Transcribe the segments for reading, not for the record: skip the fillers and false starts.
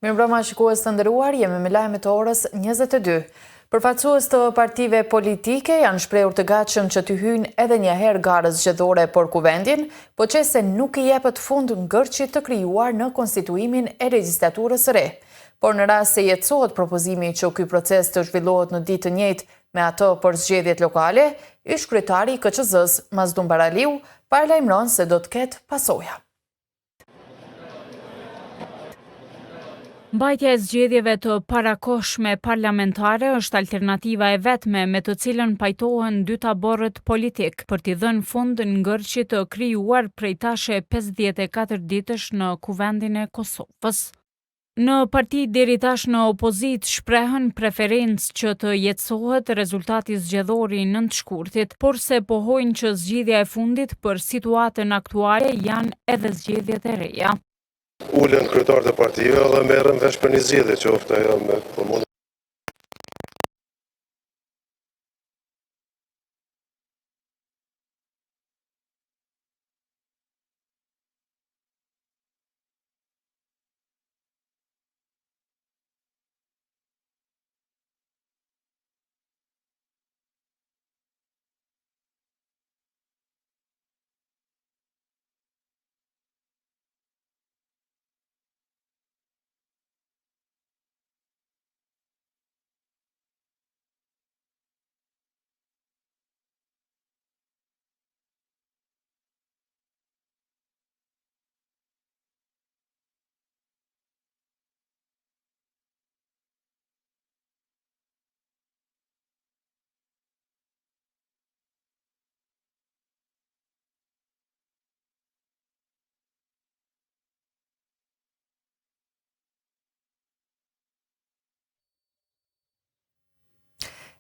Mirëmbrëma shikues të nderuar, jemi me lajmet të orës 22. Përfaqësues të partive politike janë shprehur të gatshëm që të hyjnë edhe një herë garës zgjedhore për kuvendin, po qëse nuk i jepet fund ngërçit të krijuar në konstituimin e regjistraturës së re. Por në rast se jetësohet propozimi që ky proces të zhvillohet në ditë të njëjtë me ato për zgjedhjet lokale, ish-kryetari i KQZ-s Mazdum Baraliu paralajmëron se do të ketë pasoja. Mbajtja e zgjedhjeve të parakohshme parlamentare është alternativa e vetme me të cilën pajtohen dy taborët politik për t'i dhënë fund ngërçit të krijuar prej tashe 54 ditësh në kuvendin e Kosovës. Në parti deri tash në opozit shprehen preferencë që të jetësohet rezultati zgjedhor i nëntëshkurtit, por se pohojnë që zgjidhja e fundit për situatën aktuale janë edhe zgjedhjet e reja. Ulen kryetarët e partive dhe merren vesh për një zgjedhje, qoftë ajo me përmundje.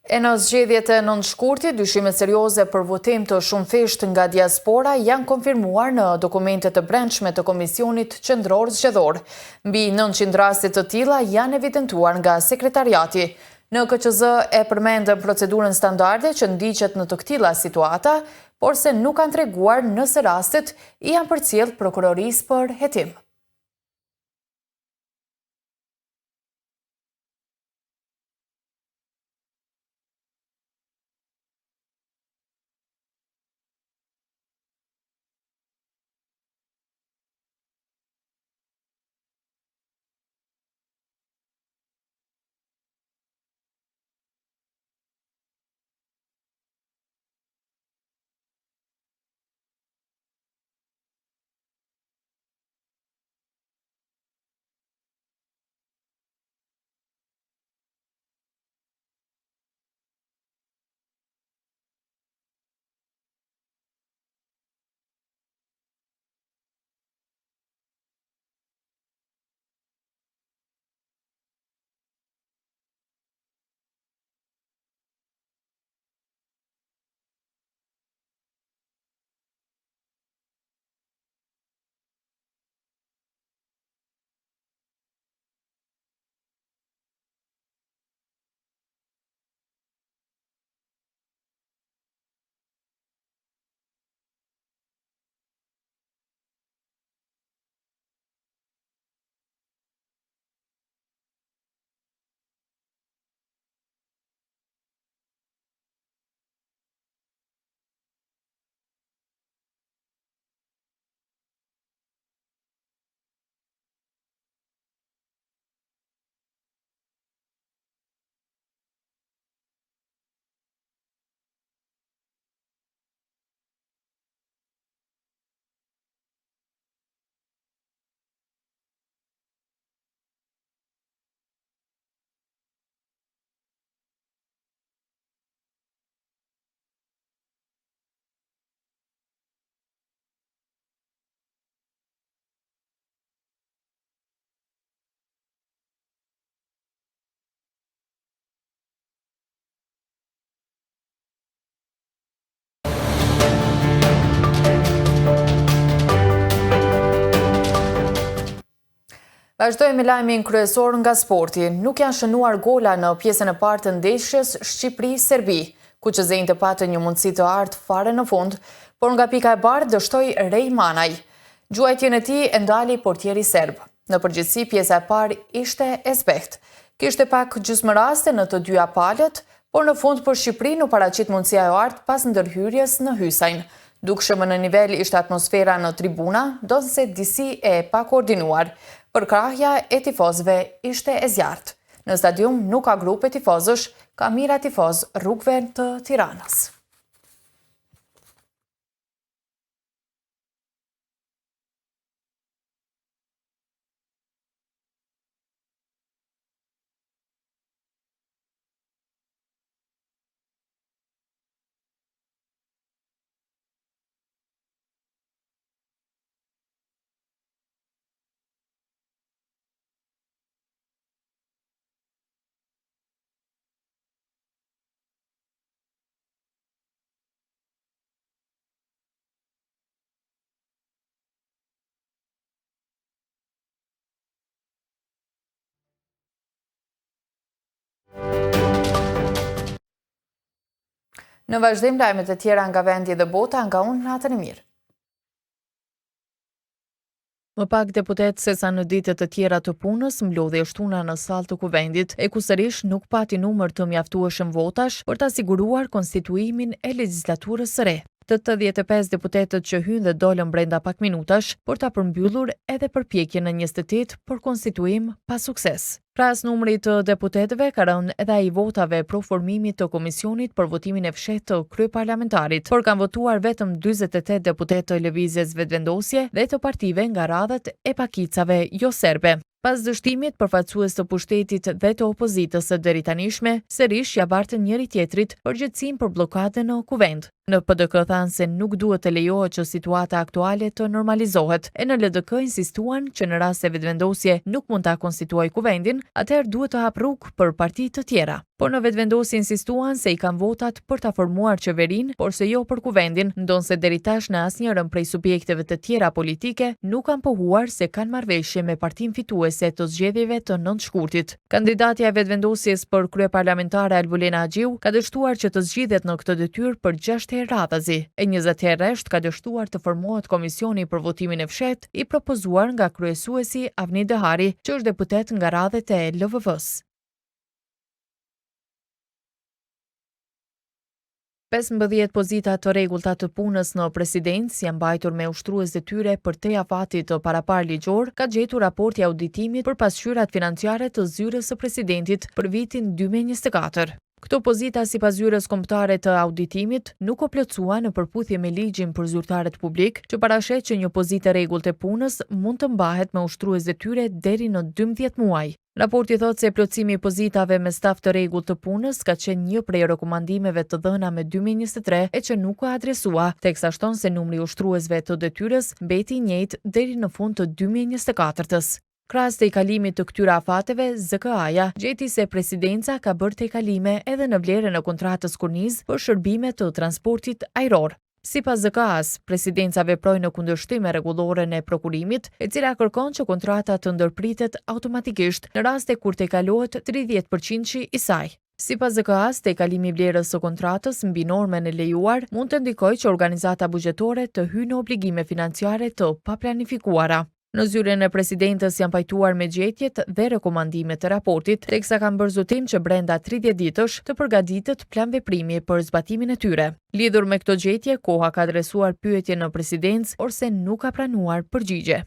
E në zgjedhjet e nëntëshkurtit, dyshimet serioze për votim të shumëfisht nga diaspora janë konfirmuar në dokumentet të brendshme të Komisionit Qendror Zgjedhor. Mbi 900 raste të tilla janë evidentuar nga sekretariati. Në KQZ e përmendën procedurën standarde që ndiqet në të këtilla situata, por se nuk kanë treguar nëse rastet i janë përcjellë prokurorisë për hetim. Vazhdojmë me lajmin kryesor nga sporti. Nuk janë shënuar gola në pjesën e parë të ndeshjes Shqipëri-Serbi, ku QZ-i të patën një mundësi të ardhur fare në fund, por nga pika e bardhë dështoi Rej Manaj. Gjuajtjen e tij e ndali portieri serb. Në përgjithësi, pjesa e parë ishte e zbehtë. Kishte pak gjysmë raste në të dyja palët, por në fund për Shqipërinë u paraqit mundësia e artë pas ndërhyrjes në Hysajn. Dukshëm në nivel ishte atmosfera në tribuna, ndonse disi e pa koordinuar. Përkrahja e tifozëve ishte e zjarrt. Në stadium nuk ka grupe tifozësh, ka mira tifoz rrugëve të Tiranës. Në vazhdim, lajmet e tjera nga vendi dhe bota, nga unë natën e mirë. Më pak deputet se sa në ditët të tjera të punës, mblodhi shtuna në sallë të kuvendit, e ku sërish nuk pati numër të mjaftueshëm votash për ta siguruar konstituimin e legjislaturës së re. Të 85 deputetët që hynë dhe dolën brenda pak minutash, por ta përmbyllur edhe përpjekjen në 28 për konstituim pa sukses. Krahas numrit të deputetëve ka rënë edhe ai votave pro formimit të komisionit për votimin e fshehtë të kryeparlamentarit, por kanë votuar vetëm 48 deputetë të lëvizjes vetëvendosje dhe të partive nga radhët e pakicave jo serbe. Pas dështimit, përfaqësues të pushtetit dhe të opozitës së deritanishme, sërish ja bartën njëri tjetrit përgjegjësinë për bllokadën në kuvend. Në PDK thanë se nuk duhet të lejohet që situata aktuale të normalizohet, e në LDK insistuan që në rast se vetëvendosje nuk mund ta konstituojë kuvendin, atëherë duhet të hap rrugë për parti të tjera. Por në vetëvendosje insistuan se i kanë votat për ta formuar qeverinë, por se jo për kuvendin, ndonse deri tash në asnjërin prej subjekteve të tjera politike nuk kanë pohuar se kanë marrëveshje me partinë fituese të zgjedhjeve të 9 shkurtit. Kandidatja e vetëvendosjes për kryeparlamentare Albulena Haxhiu ka dështuar që të zgjidhet në këtë detyrë për 6 herë radhazi. E 20 herë rresht ka dështuar të formohet komisioni për votimin e fshehtë i propozuar nga kryesuesi Avni Dehari, që është deputet nga radhët e LVV-s. 15 pozita të rregullta të punës në presidencë janë mbajtur me ushtrues detyre për te afatit të parapar ligjor, ka gjetur raporti i auditimit për pasqyrat financiare të zyrës së presidentit për vitin 2024. Këto pozita sipas zyrës kombëtare të auditimit nuk o plotësua në përputhje me ligjin për zyrtarët publik, që parashet që një pozitë e rregullt e punës mund të mbahet me ushtrues detyre deri në 12 muaj. Raporti thotë se plotësimi i pozitave me staf të rregullt të punës ka qenë një prej rekomandimeve të dhëna me 2023 e që nuk u adresua, teksa shton se numri i ushtruesve të detyrës mbeti i njëjtë deri në fund të 2024-s. Krahas tejkalimit të këtyre afateve, ZKA-ja gjeti se presidenca ka bërë tejkalime edhe në vlerën e kontratës kurnizë për shërbime të transportit ajror. Sipas ZKA-s, presidenca veproi në kundërshtim me rregulloren e prokurimit, e cila kërkon që kontrata të ndërpritet automatikisht në raste kur tejkalohet 30% i saj. Sipas ZKA-s, tejkalimi i vlerës së kontratës mbi normen e lejuar mund të ndikojë që organizata buxhetore të hyjnë në obligime financiare të paplanifikuara. Në zyrën e presidentës janë pajtuar me gjetjet dhe rekomandimet të raportit, teksa kanë bërë zotim që brenda 30 ditësh të përgatitet plan veprimi për zbatimin e tyre. Lidhur me këto gjetje, koha ka adresuar pyetje në presidencë, por se nuk ka pranuar përgjigje.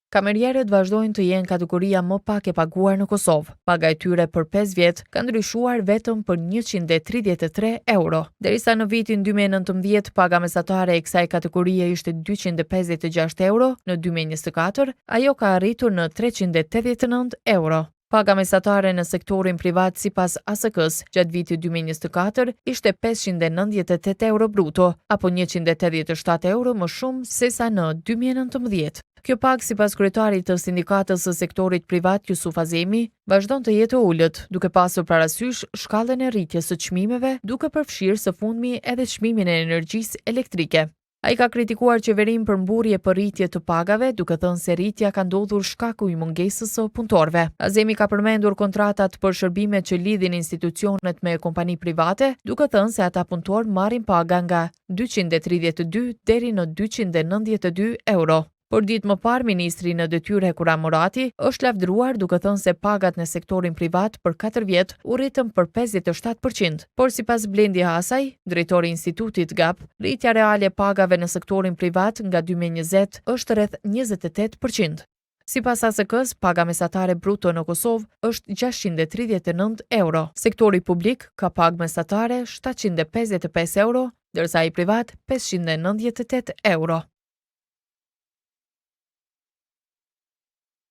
Kamerierët vazhdojnë të jenë kategoria më pak e paguar në Kosovë. Paga e tyre për 5 vjet ka ndryshuar vetëm për 133 euro. Derisa në vitin 2019 paga mesatare e kësaj kategorie ishte 256 euro, në 2024 ajo ka arritur në 389 euro. Paga mesatare në sektorin privat sipas ASK-s gjatë vitit 2024 ishte 598 euro bruto, apo 187 euro më shumë se sa në 2019. Kjo pagë sipas kryetarit të sindikatës së sektorit privat Jusuf Azemi vazhdon të jetë ulët, duke pasur parasysh shkallën e rritjes së çmimeve, duke përfshirë së fundmi edhe çmimin e energjisë elektrike. Ai ka kritikuar qeverinë për mburje për rritje të pagave, duke thënë se rritja ka ndodhur shkaku i mungesës së punëtorëve. Azemi ka përmendur kontratat për shërbimet që lidhin institucionet me kompani private, duke thënë se ata punëtorë marrin paga nga 232 deri në 292 euro. Por ditë më parë, ministri në detyrë Kurram Murati është lavdëruar duke thënë se pagat në sektorin privat për 4 vjet u rritën për 57%, por sipas Blendi Hasaj, drejtori i Institutit GAP, rritja reale e pagave në sektorin privat nga 2020 është rreth 28%. Sipas ASK-s, paga mesatare bruto në Kosovë është 639 euro. Sektori publik ka pagë mesatare 755 euro, ndërsa i privat 598 euro.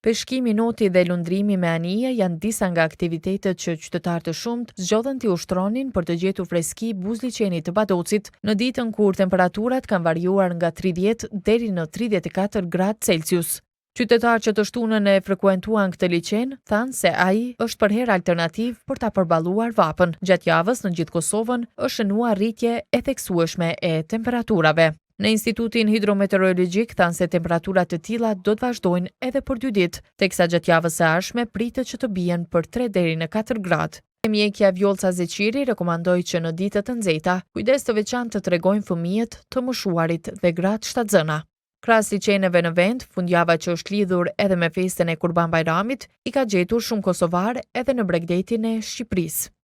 Peshkimi, noti dhe lundrimi me anije janë disa nga aktivitetet që qytetarë të shumt zgjodhen t'i ushtronin për të gjetur freski buzliqenit të Badocit në ditën kur temperaturat kanë variuar nga 30 deri në 34 gradë Celsius. Qytetarë që të shtunën e frekuentuan këtë liqen thanë se ai është për herë alternativ për ta përballuar vapën. Gjatë javës në gjithë Kosovën është shënuar rritje e theksueshme e temperaturave. Në Institutin Hidrometeorologjik thanë se temperaturat të tilla do të vazhdojnë edhe për 2 ditë, teksa gjatë javës së ardhshme pritet që të bien për 3 deri në 4 gradë. Mjekja Vjolca Zeqiri rekomandoi që në ditët të nxehta, kujdes të veçantë të tregojnë fëmijët, të moshuarit dhe gratë shtatzëna. Krahas liçeneve në vend, fundjava që është lidhur edhe me festën e Kurban Bajramit, i ka gjetur shumë kosovar edhe në Bregdetin e Shqipërisë.